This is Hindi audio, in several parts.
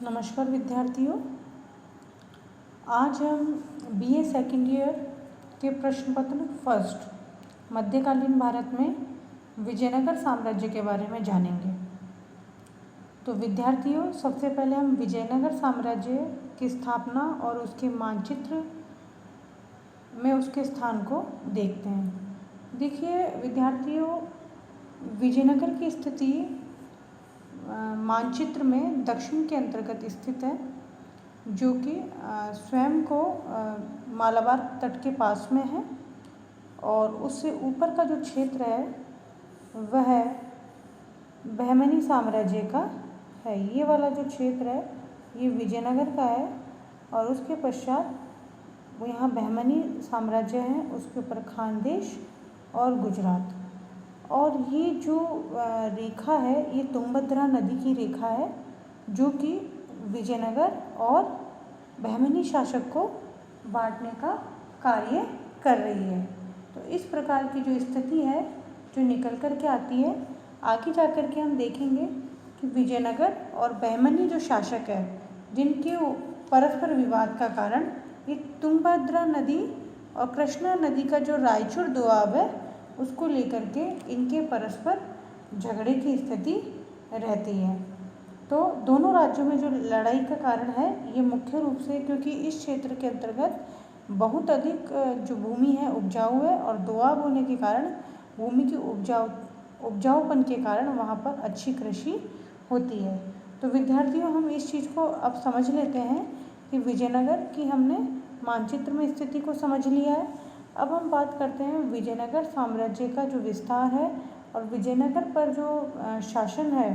नमस्कार विद्यार्थियों, आज हम बीए सेकेंड ईयर के प्रश्न पत्र फर्स्ट मध्यकालीन भारत में विजयनगर साम्राज्य के बारे में जानेंगे। तो विद्यार्थियों, सबसे पहले हम विजयनगर साम्राज्य की स्थापना और उसके मानचित्र में उसके स्थान को देखते हैं। देखिए विद्यार्थियों, विजयनगर की स्थिति मानचित्र में दक्षिण के अंतर्गत स्थित है, जो कि स्वयं को मालाबार तट के पास में है और उससे ऊपर का जो क्षेत्र है वह बहमनी साम्राज्य का है। ये वाला जो क्षेत्र है ये विजयनगर का है और उसके पश्चात वो यहाँ बहमनी साम्राज्य है, उसके ऊपर खानदेश और गुजरात। और ये जो रेखा है ये तुंगभद्रा नदी की रेखा है, जो कि विजयनगर और बहमनी शासक को बांटने का कार्य कर रही है। तो इस प्रकार की जो स्थिति है जो निकल कर के आती है, आगे जा कर के हम देखेंगे कि विजयनगर और बहमनी जो शासक है जिनके परस्पर विवाद का कारण ये तुंगभद्रा नदी और कृष्णा नदी का जो रायचूर दोआब है उसको लेकर के इनके परस्पर झगड़े की स्थिति रहती है। तो दोनों राज्यों में जो लड़ाई का कारण है ये मुख्य रूप से क्योंकि इस क्षेत्र के अंतर्गत बहुत अधिक जो भूमि है उपजाऊ है और दोआब होने के कारण भूमि की उपजाऊपन के कारण वहाँ पर अच्छी कृषि होती है। तो विद्यार्थियों, हम इस चीज़ को अब समझ लेते हैं कि विजयनगर की हमने मानचित्र में स्थिति को समझ लिया है। अब हम बात करते हैं विजयनगर साम्राज्य का जो विस्तार है और विजयनगर पर जो शासन है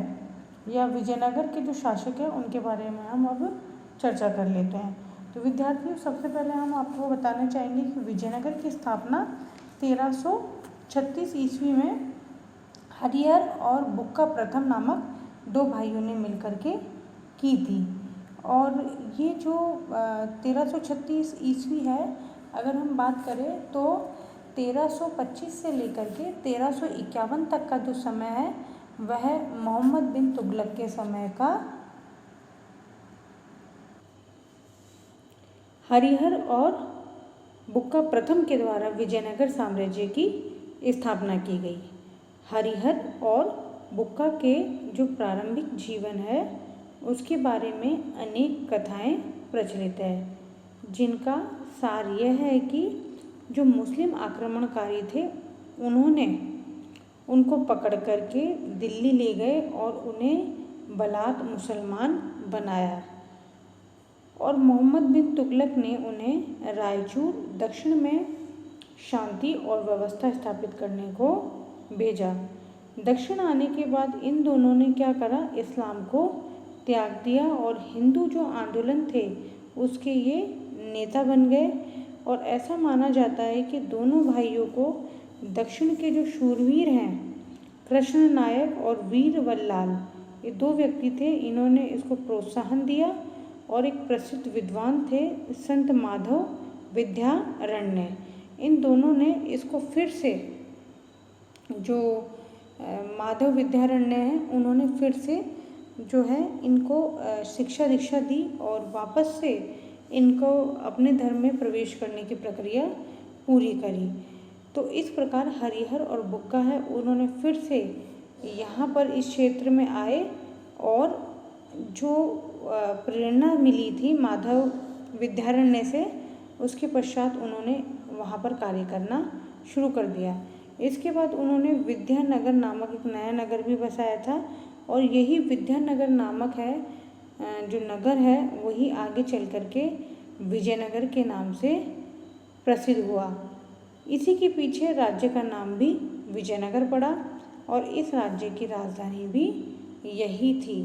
या विजयनगर के जो शासक हैं उनके बारे में हम अब चर्चा कर लेते हैं। तो विद्यार्थियों, सबसे पहले हम आपको बताना चाहेंगे कि विजयनगर की स्थापना 1336 ईस्वी में हरिहर और बुक्का प्रथम नामक दो भाइयों ने मिलकर के की थी। और ये जो 1336 ईस्वी है, अगर हम बात करें तो 1325 से लेकर के 1351 तक का जो समय है वह मोहम्मद बिन तुगलक के समय का हरिहर और बुक्का प्रथम के द्वारा विजयनगर साम्राज्य की स्थापना की गई। हरिहर और बुक्का के जो प्रारंभिक जीवन है उसके बारे में अनेक कथाएं प्रचलित है, जिनका सार यह है कि जो मुस्लिम आक्रमणकारी थे उन्होंने उनको पकड़ करके दिल्ली ले गए और उन्हें बलात् मुसलमान बनाया और मोहम्मद बिन तुगलक ने उन्हें रायचूर दक्षिण में शांति और व्यवस्था स्थापित करने को भेजा। दक्षिण आने के बाद इन दोनों ने क्या करा, इस्लाम को त्याग दिया और हिंदू जो आंदोलन थे उसके ये नेता बन गए। और ऐसा माना जाता है कि दोनों भाइयों को दक्षिण के जो शूरवीर हैं कृष्ण नायक और वीर वल्लाल, ये दो व्यक्ति थे, इन्होंने इसको प्रोत्साहन दिया। और एक प्रसिद्ध विद्वान थे संत माधव विद्यारण्य, इन दोनों ने इसको फिर से जो माधव विद्यारण्य हैं उन्होंने फिर से जो है इनको शिक्षा दीक्षा दी और वापस से इनको अपने धर्म में प्रवेश करने की प्रक्रिया पूरी करी। तो इस प्रकार हरिहर और बुक्का है उन्होंने फिर से यहाँ पर इस क्षेत्र में आए और जो प्रेरणा मिली थी माधव विद्यारण्य से, उसके पश्चात उन्होंने वहाँ पर कार्य करना शुरू कर दिया। इसके बाद उन्होंने विद्यानगर नामक एक नया नगर भी बसाया था और यही विद्यानगर नामक है जो नगर है वही आगे चल कर के विजयनगर के नाम से प्रसिद्ध हुआ। इसी के पीछे राज्य का नाम भी विजयनगर पड़ा और इस राज्य की राजधानी भी यही थी।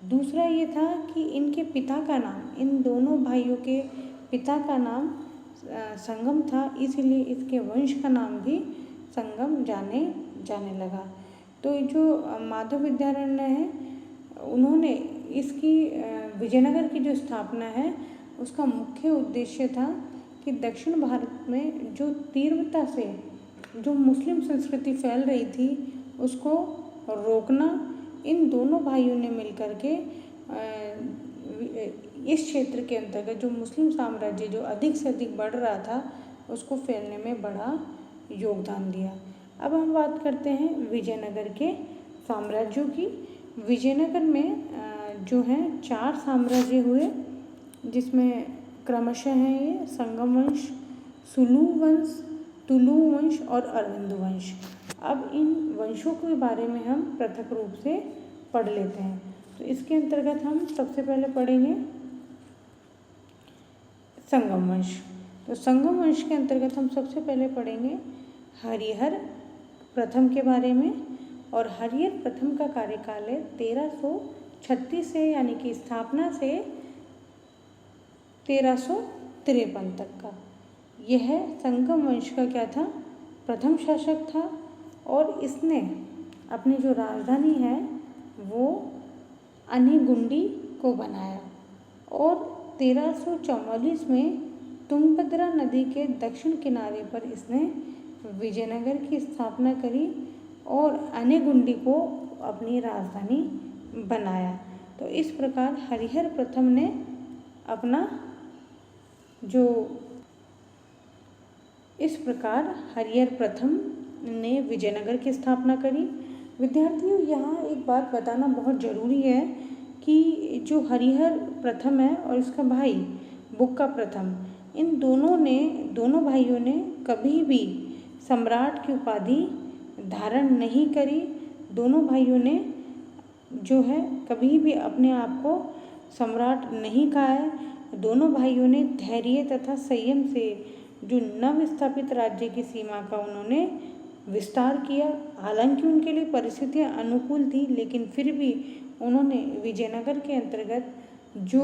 दूसरा ये था कि इनके पिता का नाम, इन दोनों भाइयों के पिता का नाम संगम था, इसलिए इसके वंश का नाम भी संगम जाने लगा। तो जो माधव विद्यारण्य है उन्होंने इसकी विजयनगर की जो स्थापना है उसका मुख्य उद्देश्य था कि दक्षिण भारत में जो तीव्रता से जो मुस्लिम संस्कृति फैल रही थी उसको रोकना। इन दोनों भाइयों ने मिलकर के इस क्षेत्र के अंतर्गत जो मुस्लिम साम्राज्य जो अधिक से अधिक बढ़ रहा था उसको फैलने में बड़ा योगदान दिया। अब हम बात करते हैं विजयनगर के साम्राज्यों की। विजयनगर में जो है 4 साम्राज्य हुए, जिसमें क्रमशः हैं ये संगम वंश, सुलू वंश, तुलु वंश और अरविंद वंश। अब इन वंशों के बारे में हम पृथक रूप से पढ़ लेते हैं। तो इसके अंतर्गत हम सबसे पहले पढ़ेंगे संगम वंश। तो संगम वंश के अंतर्गत हम सबसे पहले पढ़ेंगे हरिहर प्रथम के बारे में। और हरिहर प्रथम का कार्यकाल है 1336 से, यानी कि स्थापना से 1353 तक का। यह संगम वंश का क्या था, प्रथम शासक था। और इसने अपनी जो राजधानी है वो अनेगुंडी को बनाया। और 1344 में तुंगभद्रा नदी के दक्षिण किनारे पर इसने विजयनगर की स्थापना करी और अनेगुंडी को अपनी राजधानी बनाया। तो इस प्रकार हरिहर प्रथम ने अपना जो इस प्रकार हरिहर प्रथम ने विजयनगर की स्थापना करी। विद्यार्थियों, यहाँ एक बात बताना बहुत ज़रूरी है कि जो हरिहर प्रथम है और इसका भाई बुक्का प्रथम, इन दोनों भाइयों ने कभी भी सम्राट की उपाधि धारण नहीं करी। दोनों भाइयों ने जो है कभी भी अपने आप को सम्राट नहीं कहा है। दोनों भाइयों ने धैर्य तथा संयम से जो नव स्थापित राज्य की सीमा का उन्होंने विस्तार किया। हालांकि उनके लिए परिस्थितियां अनुकूल थी, लेकिन फिर भी उन्होंने विजयनगर के अंतर्गत जो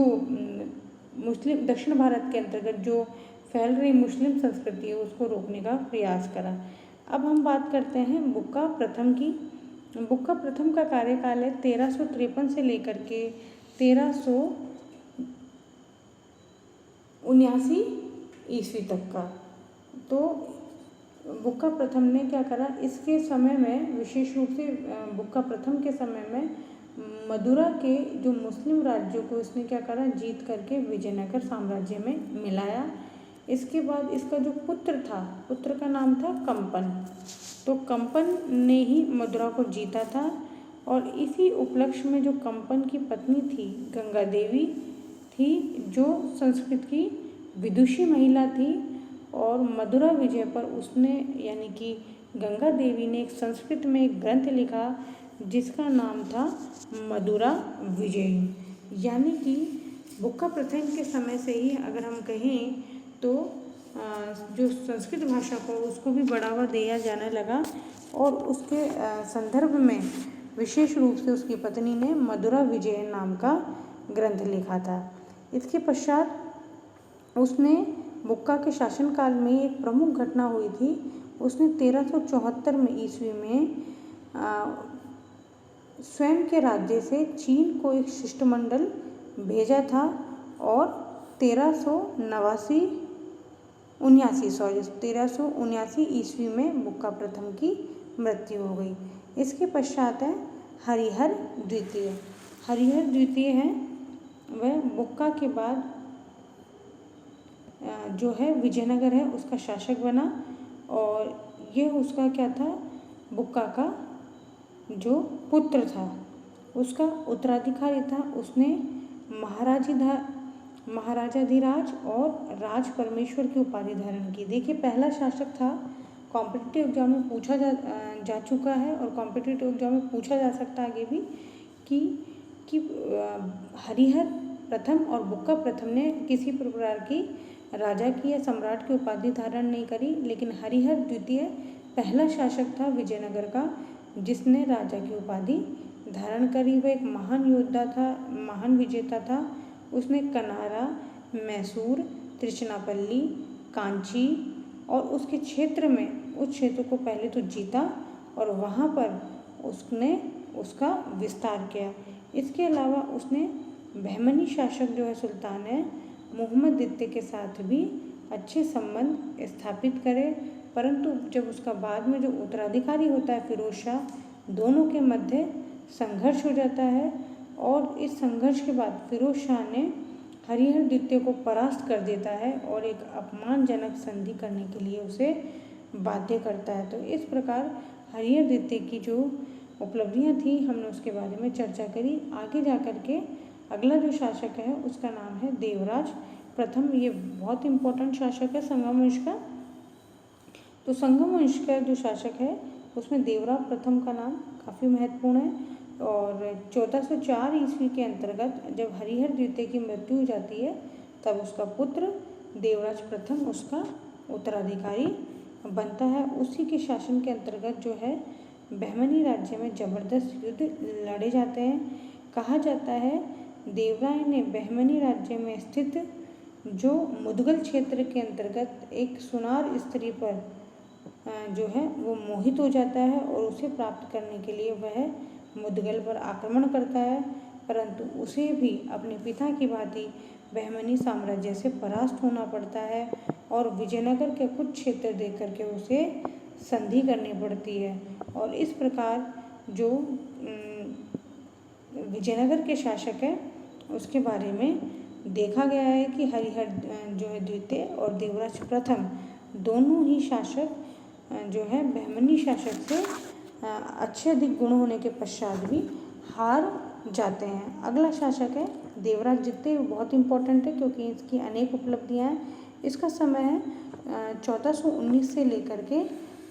मुस्लिम दक्षिण भारत के अंतर्गत जो फैल रही मुस्लिम संस्कृति है उसको रोकने का प्रयास करा। अब हम बात करते हैं बुक्का प्रथम की। बुक्का प्रथम का कार्यकाल है 1353 से लेकर के 1379 ईस्वी तक का। तो बुक्का प्रथम ने क्या करा, इसके समय में विशेष रूप से बुक्का प्रथम के समय में मदुरा के जो मुस्लिम राज्यों को इसने क्या करा, जीत करके विजयनगर साम्राज्य में मिलाया। इसके बाद इसका जो पुत्र था, पुत्र का नाम था कंपन। तो कंपन ने ही मदुरा को जीता था। और इसी उपलक्ष्य में जो कंपन की पत्नी थी गंगा देवी थी, जो संस्कृत की विदुषी महिला थी। और मदुरा विजय पर उसने यानी कि गंगा देवी ने एक संस्कृत में एक ग्रंथ लिखा जिसका नाम था मदुरा विजयी। यानी कि बुक्का प्रथम के समय से ही अगर हम कहें तो जो संस्कृत भाषा को उसको भी बढ़ावा दिया जाने लगा। और उसके संदर्भ में विशेष रूप से उसकी पत्नी ने मदुरा विजय नाम का ग्रंथ लिखा था। इसके पश्चात उसने बुक्का के शासनकाल में एक प्रमुख घटना हुई थी। उसने 1374 में ईस्वी में स्वयं के राज्य से चीन को एक शिष्टमंडल भेजा था। और 1379 ईस्वी में बुक्का प्रथम की मृत्यु हो गई। इसके पश्चात है हरिहर द्वितीय। हरिहर द्वितीय है वह बुक्का के बाद जो है विजयनगर है उसका शासक बना। और यह उसका क्या था, बुक्का का जो पुत्र था उसका उत्तराधिकारी था। उसने महाराजाधिराज और राज परमेश्वर की उपाधि धारण की। देखिए, पहला शासक था, कॉम्पिटिटिव एग्जाम में पूछा जा चुका है और कॉम्पिटिटिव एग्जाम में पूछा जा सकता है आगे भी कि हरिहर प्रथम और बुक्का प्रथम ने किसी प्रकार की राजा की या सम्राट की उपाधि धारण नहीं करी, लेकिन हरिहर द्वितीय पहला शासक था विजयनगर का जिसने राजा की उपाधि धारण करी। वह एक महान योद्धा था, महान विजेता था। उसने कनारा, मैसूर, त्रिचनापल्ली, कांची और उसके क्षेत्र में उस क्षेत्र को पहले तो जीता और वहाँ पर उसने उसका विस्तार किया। इसके अलावा उसने बहमनी शासक जो है सुल्तान है मोहम्मद द्वितीय के साथ भी अच्छे संबंध स्थापित करे। परंतु जब उसका बाद में जो उत्तराधिकारी होता है फिरोज शाह, दोनों के मध्य संघर्ष हो जाता है और इस संघर्ष के बाद फिरोज शाह ने हरिहर द्वितीय को परास्त कर देता है और एक अपमानजनक संधि करने के लिए उसे बाध्य करता है। तो इस प्रकार हरिहर द्वितीय की जो उपलब्धियां थी हमने उसके बारे में चर्चा करी। आगे जा कर के अगला जो शासक है उसका नाम है देवराज प्रथम। ये बहुत इम्पोर्टेंट शासक है संगम वंश का। तो संगम वंश का जो शासक है उसमें देवराज प्रथम का नाम काफ़ी महत्वपूर्ण है। और 1404 ईस्वी के अंतर्गत जब हरिहर द्वितीय की मृत्यु हो जाती है तब उसका पुत्र देवराज प्रथम उसका उत्तराधिकारी बनता है। उसी के शासन के अंतर्गत जो है बहमनी राज्य में ज़बरदस्त युद्ध लड़े जाते हैं। कहा जाता है देवराय ने बहमनी राज्य में स्थित जो मुदगल क्षेत्र के अंतर्गत एक सुनार स्त्री पर जो है वो मोहित हो जाता है और उसे प्राप्त करने के लिए वह मुदगल पर आक्रमण करता है, परंतु उसे भी अपने पिता की भांति बहमनी साम्राज्य से परास्त होना पड़ता है और विजयनगर के कुछ क्षेत्र देख करके उसे संधि करनी पड़ती है। और इस प्रकार जो विजयनगर के शासक है उसके बारे में देखा गया है कि हरिहर जो है द्वितीय और देवराज प्रथम दोनों ही शासक जो है बहमनी शासक से अच्छे अधिक गुण होने के पश्चात भी हार जाते हैं। अगला शासक है देवराज द्वितीय। बहुत इम्पोर्टेंट है क्योंकि इसकी अनेक उपलब्धियां हैं। इसका समय है 1419 से लेकर के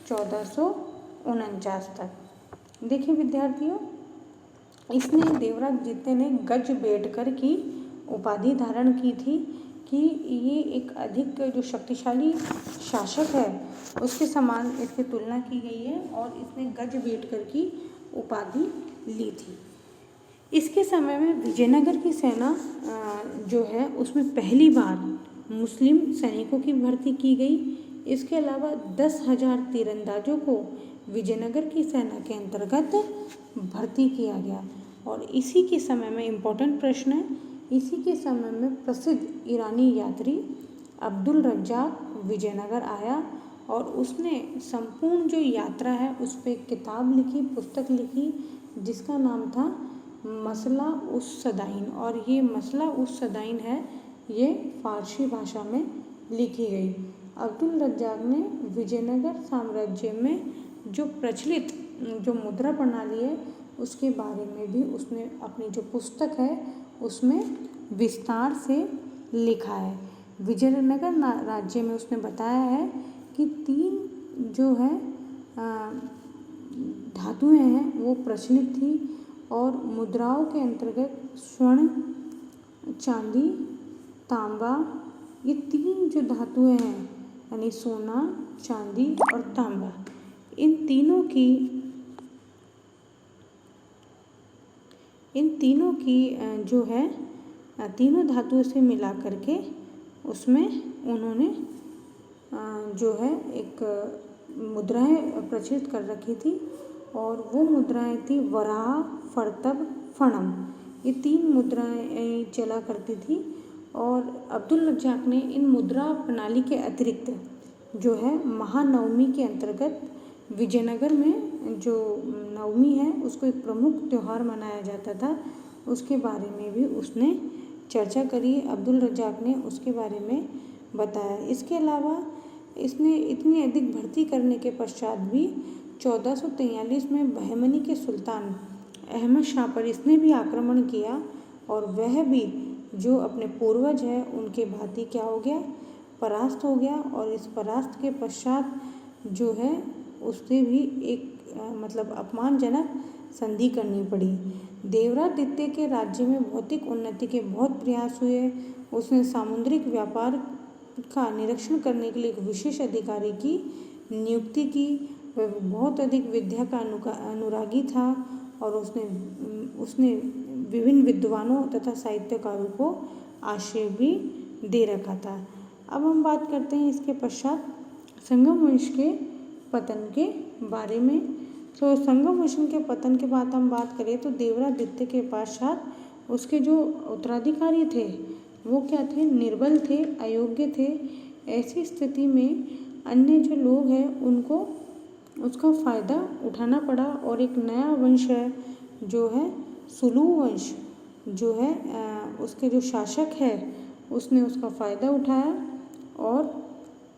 1449 तक। देखिए विद्यार्थियों, इसने देवराज द्वितीय ने गज बेटकर की उपाधि धारण की थी कि ये एक अधिक जो शक्तिशाली शासक है उसके समान इसकी तुलना की गई है और इसने गज बेटकर की उपाधि ली थी। इसके समय में विजयनगर की सेना जो है उसमें पहली बार मुस्लिम सैनिकों की भर्ती की गई। इसके अलावा 10,000 तीरंदाजों को विजयनगर की सेना के अंतर्गत भर्ती किया गया। और इसी के समय में इम्पोर्टेंट प्रश्न है, इसी के समय में प्रसिद्ध ईरानी यात्री अब्दुल रज्जाक विजयनगर आया और उसने संपूर्ण जो यात्रा है उस पर किताब लिखी, पुस्तक लिखी जिसका नाम था मसला उस सदाइन। और ये मसला उस सदाइन है, ये फारसी भाषा में लिखी गई। अब्दुल रज्जाक ने विजयनगर साम्राज्य में जो प्रचलित जो मुद्रा प्रणाली है उसके बारे में भी उसने अपनी जो पुस्तक है उसमें विस्तार से लिखा है। विजयनगर राज्य में उसने बताया है कि 3 जो है धातुएं हैं वो प्रचलित थी और मुद्राओं के अंतर्गत स्वर्ण, चांदी, तांबा, ये 3 जो धातुएं हैं यानी सोना, चांदी और तांबा, इन तीनों की जो है तीनों धातुओं से मिला करके उसमें उन्होंने जो है एक मुद्राएं प्रचलित कर रखी थी और वो मुद्राएं थी वराह, फर्तब, फणम। ये 3 मुद्राएं चला करती थी और अब्दुल रज्जाक ने इन मुद्रा प्रणाली के अतिरिक्त जो है महानवमी के अंतर्गत विजयनगर में जो नवमी है उसको एक प्रमुख त्यौहार मनाया जाता था, उसके बारे में भी उसने चर्चा करी। अब्दुल रज्जाक ने उसके बारे में बताया। इसके अलावा इसने इतनी अधिक भर्ती करने के पश्चात भी 1443 में बहमनी के सुल्तान अहमद शाह पर इसने भी आक्रमण किया और वह भी जो अपने पूर्वज है उनके भांति क्या हो गया, परास्त हो गया। और इस परास्त के पश्चात जो है उससे भी एक मतलब अपमानजनक संधि करनी पड़ी। देवराज द्वितीय के राज्य में भौतिक उन्नति के बहुत प्रयास हुए। उसने सामुद्रिक व्यापार का निरीक्षण करने के लिए एक विशेष अधिकारी की नियुक्ति की। वह बहुत अधिक विद्या का अनुरागी था और उसने विभिन्न विद्वानों तथा साहित्यकारों को आश्रय भी दे रखा था। अब हम बात करते हैं इसके पश्चात संगम वंश के पतन के बारे में। तो संगम वंश के पतन के बाद हम बात करें तो देवराज द्वितीय के पश्चात उसके जो उत्तराधिकारी थे वो क्या थे, निर्बल थे, अयोग्य थे। ऐसी स्थिति में अन्य जो लोग हैं उनको उसका फ़ायदा उठाना पड़ा और एक नया वंश है जो है सुलू वंश, जो है उसके जो शासक है उसने उसका फ़ायदा उठाया और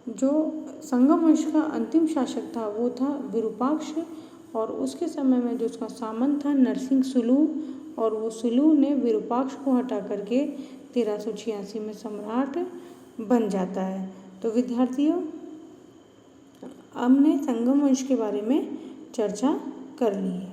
जो संगम वंश का अंतिम शासक था वो था विरूपाक्ष और उसके समय में जो उसका सामंत था नरसिंह सुलू और वो सुलू ने विरूपाक्ष को हटा करके 1386 में सम्राट बन जाता है। तो विद्यार्थियों हमने संगम वंश के बारे में चर्चा कर ली है।